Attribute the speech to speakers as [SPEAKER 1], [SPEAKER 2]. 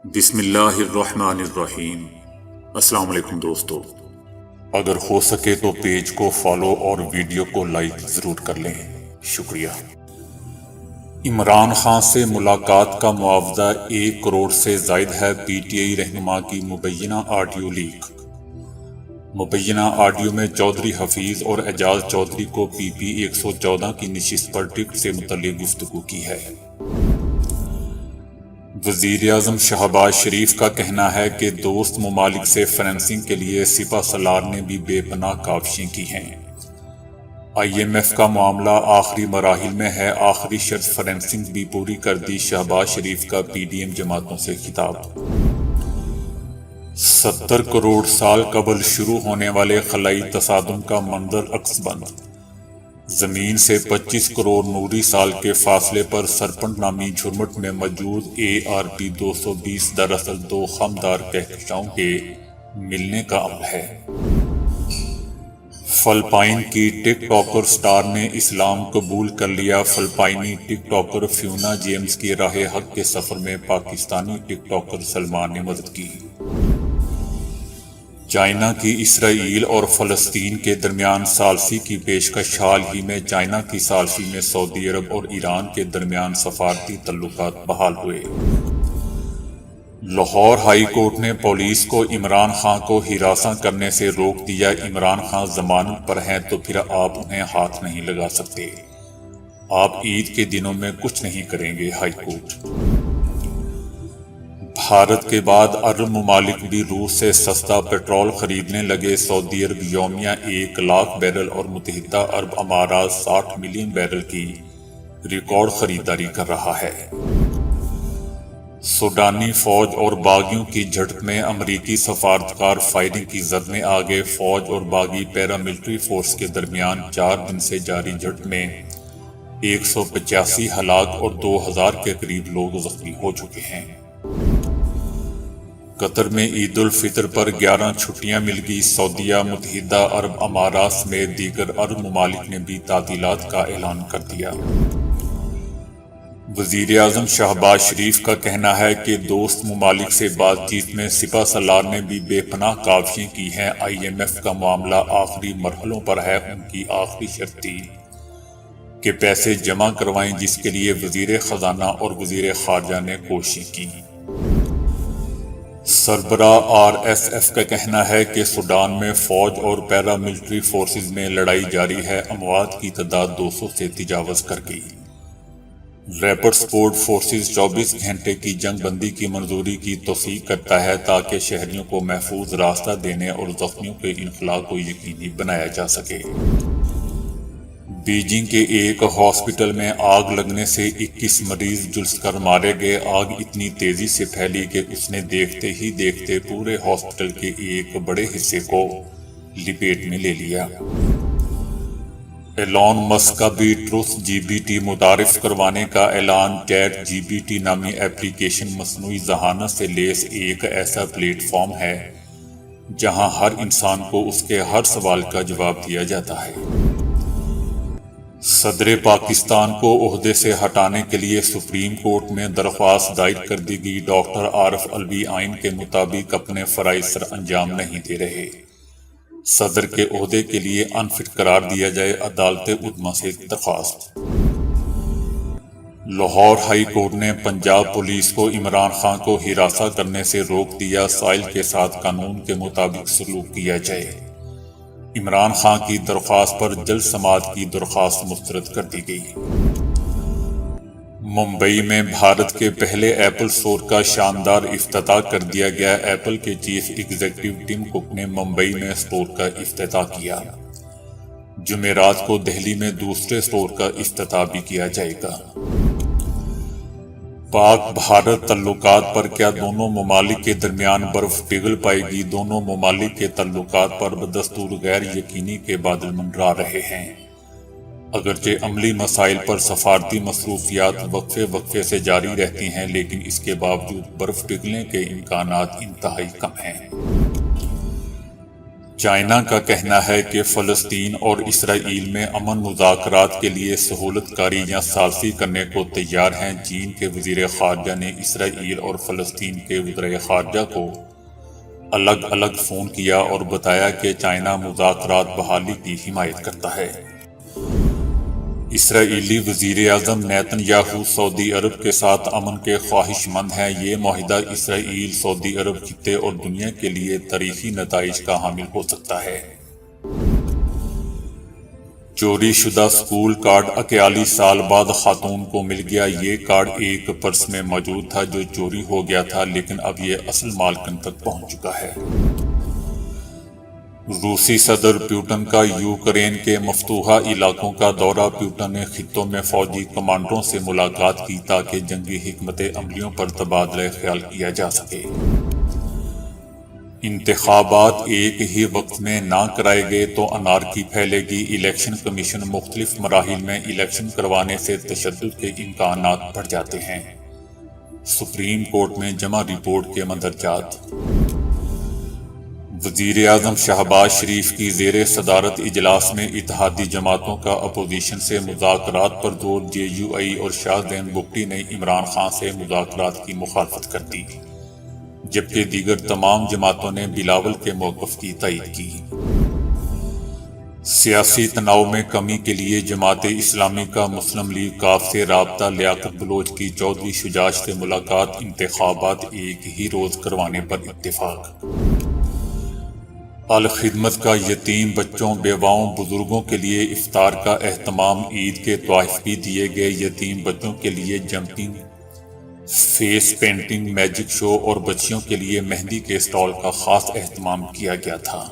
[SPEAKER 1] بسم اللہ الرحمن الرحیم۔ السلام علیکم دوستو، اگر ہو سکے تو پیج کو فالو اور ویڈیو کو لائک ضرور کر لیں، شکریہ۔ عمران خان سے ملاقات کا معاوضہ 1 کروڑ سے زائد ہے، پی ٹی آئی رہنما کی مبینہ آڈیو لیک۔ مبینہ آڈیو میں چودھری حفیظ اور اعجاز چودھری کو پی پی 114 کی نشست پر ٹکٹ سے متعلق گفتگو کی ہے۔ وزیراعظم شہباز شریف کا کہنا ہے کہ دوست ممالک سے فائننسنگ کے لیے سپہ سالار نے بھی بے پناہ کاوشیں کی ہیں۔ آئی ایم ایف کا معاملہ آخری مراحل میں ہے، آخری شرط فائننسنگ بھی پوری کر دی، شہباز شریف کا پی ڈی ایم جماعتوں سے خطاب۔ 70 کروڑ سال قبل شروع ہونے والے خلائی تصادم کا منظر عکس بند۔ زمین سے 25 کروڑ نوری سال کے فاصلے پر سرپنٹ نامی جھرمٹ میں موجود اے آر پی 220 دراصل 2 خمدار کہکشاؤں کے ملنے کا عمل ہے۔ فلپائن کی ٹک ٹاکر سٹار نے اسلام قبول کر لیا، فلپائنی ٹک ٹاکر فیونا جیمز کی راہ حق کے سفر میں پاکستانی ٹک ٹاکر سلمان نے مدد کی۔ چائنا کی اسرائیل اور فلسطین کے درمیان ثالثی کی پیشکش، حال ہی میں چائنا کی ثالثی میں سعودی عرب اور ایران کے درمیان سفارتی تعلقات بحال ہوئے۔ لاہور ہائی کورٹ نے پولیس کو عمران خان کو ہراساں کرنے سے روک دیا، عمران خان ضمانت پر ہیں تو پھر آپ انہیں ہاتھ نہیں لگا سکتے، آپ عید کے دنوں میں کچھ نہیں کریں گے، ہائی کورٹ۔ بھارت کے بعد عرب ممالک بھی روس سے سستا پیٹرول خریدنے لگے، سعودی عرب یومیہ 1 لاکھ بیرل اور متحدہ عرب امارات 60 ملین بیرل کی ریکارڈ خریداری کر رہا ہے۔ سوڈانی فوج اور باغیوں کی جھڑپ میں امریکی سفارتکار فائرنگ کی زد میں آ گئے، فوج اور باغی پیراملٹری فورس کے درمیان 4 دن سے جاری جھڑپ میں 185 ہلاک اور 2000 کے قریب لوگ زخمی ہو چکے ہیں۔ قطر میں عید الفطر پر 11 چھٹیاں مل گئی، سعودیہ، متحدہ عرب امارات سمیت دیگر عرب ممالک نے بھی تعطیلات کا اعلان کر دیا۔ وزیراعظم شہباز شریف کا کہنا ہے کہ دوست ممالک سے بات چیت میں سپہ سالار نے بھی بے پناہ کاوشیں کی ہیں، آئی ایم ایف کا معاملہ آخری مرحلوں پر ہے، ان کی آخری شرط تھی کہ پیسے جمع کروائیں، جس کے لیے وزیر خزانہ اور وزیر خارجہ نے کوششیں کی۔ سربراہ آر ایس ایف کا کہنا ہے کہ سوڈان میں فوج اور پیراملٹری فورسز میں لڑائی جاری ہے، اموات کی تعداد 200 سے تجاوز کر گئی۔ ریپڈ سپورٹ فورسز 24 گھنٹے کی جنگ بندی کی منظوری کی توثیق کرتا ہے تاکہ شہریوں کو محفوظ راستہ دینے اور زخمیوں کے انخلاء کو یقینی بنایا جا سکے۔ بیجنگ کے ایک ہاسپٹل میں آگ لگنے سے 21 مریض جھلس کر مارے گئے، آگ اتنی تیزی سے پھیلی کہ اس نے دیکھتے ہی دیکھتے پورے ہاسپٹل کے ایک بڑے حصے کو لپیٹ میں لے لیا۔ ایلون مسک کا بھی ٹروتھ جی بی ٹی متعارف کروانے کا اعلان، چیٹ جی بی ٹی نامی ایپلیکیشن مصنوعی ذہانت سے لیس ایک ایسا پلیٹ فارم ہے جہاں ہر انسان کو اس کے ہر سوال کا جواب دیا جاتا ہے۔ صدر پاکستان کو عہدے سے ہٹانے کے لیے سپریم کورٹ میں درخواست دائر کر دی گئی، ڈاکٹر عارف الوی آئین کے مطابق اپنے فرائض سر انجام نہیں دے رہے، صدر کے عہدے کے لیے انفٹ قرار دیا جائے، عدالت عظمیٰ سے درخواست۔ لاہور ہائی کورٹ نے پنجاب پولیس کو عمران خان کو ہراساں کرنے سے روک دیا، سائل کے ساتھ قانون کے مطابق سلوک کیا جائے، عمران خان کی درخواست پر جلد سماعت کی درخواست مسترد کر دی گئی۔ ممبئی میں بھارت کے پہلے ایپل اسٹور کا شاندار افتتاح کر دیا گیا، ایپل کے چیف ایگزیکٹو ٹم کک نے ممبئی میں اسٹور کا افتتاح کیا، جمعرات کو دہلی میں دوسرے اسٹور کا افتتاح بھی کیا جائے گا۔ پاک بھارت تعلقات پر کیا دونوں ممالک کے درمیان برف پگھل پائے گی؟ دونوں ممالک کے تعلقات پر بدستور غیر یقینی کے بادل منڈرا رہے ہیں، اگرچہ عملی مسائل پر سفارتی مصروفیات وقفے سے جاری رہتی ہیں، لیکن اس کے باوجود برف پگھلنے کے امکانات انتہائی کم ہیں۔ چائنا کا کہنا ہے کہ فلسطین اور اسرائیل میں امن مذاکرات کے لیے سہولت کاری یا ثالثی کرنے کو تیار ہیں۔ چین کے وزیر خارجہ نے اسرائیل اور فلسطین کے وزراء خارجہ کو الگ الگ فون کیا اور بتایا کہ چائنا مذاکرات بحالی کی حمایت کرتا ہے۔ اسرائیلی وزیر اعظم نیتن یاہو سعودی عرب کے ساتھ امن کے خواہش مند ہیں۔ یہ معاہدہ اسرائیل، سعودی عرب خطے اور دنیا کے لیے تاریخی نتائج کا حامل ہو سکتا ہے۔ چوری شدہ سکول کارڈ 41 سال بعد خاتون کو مل گیا۔ یہ کارڈ ایک پرس میں موجود تھا جو چوری ہو گیا تھا، لیکن اب یہ اصل مالکن تک پہنچ چکا ہے۔ روسی صدر پیوٹن کا یوکرین کے مفتوحہ علاقوں کا دورہ۔ پیوٹن نے خطوں میں فوجی کمانڈروں سے ملاقات کی تاکہ جنگی حکمت عملیوں پر تبادلہ خیال کیا جا سکے۔ انتخابات ایک ہی وقت میں نہ کرائے گئے تو انارکی پھیلے گی۔ الیکشن کمیشن مختلف مراحل میں الیکشن کروانے سے تشدد کے امکانات بڑھ جاتے ہیں۔ سپریم کورٹ میں جمع رپورٹ کے مندرجات۔ وزیر اعظم شہباز شریف کی زیر صدارت اجلاس میں اتحادی جماعتوں کا اپوزیشن سے مذاکرات پر زور۔ جے یو آئی اور شاہ زین بگٹی نے عمران خان سے مذاکرات کی مخالفت کر دی، جبکہ دیگر تمام جماعتوں نے بلاول کے موقف کی تائید کی۔ سیاسی تناؤ میں کمی کے لیے جماعت اسلامی کا مسلم لیگ کاف سے رابطہ۔ لیاقت بلوچ کی چودھری شجاع سے ملاقات۔ انتخابات ایک ہی روز کروانے پر اتفاق۔ الخدمت کا یتیم بچوں، بیواؤں، بزرگوں کے لیے افطار کا اہتمام۔ عید کے تحائف بھی دیے گئے۔ یتیم بچوں کے لیے جمپنگ، فیس پینٹنگ، میجک شو اور بچیوں کے لیے مہندی کے اسٹال کا خاص اہتمام کیا گیا تھا۔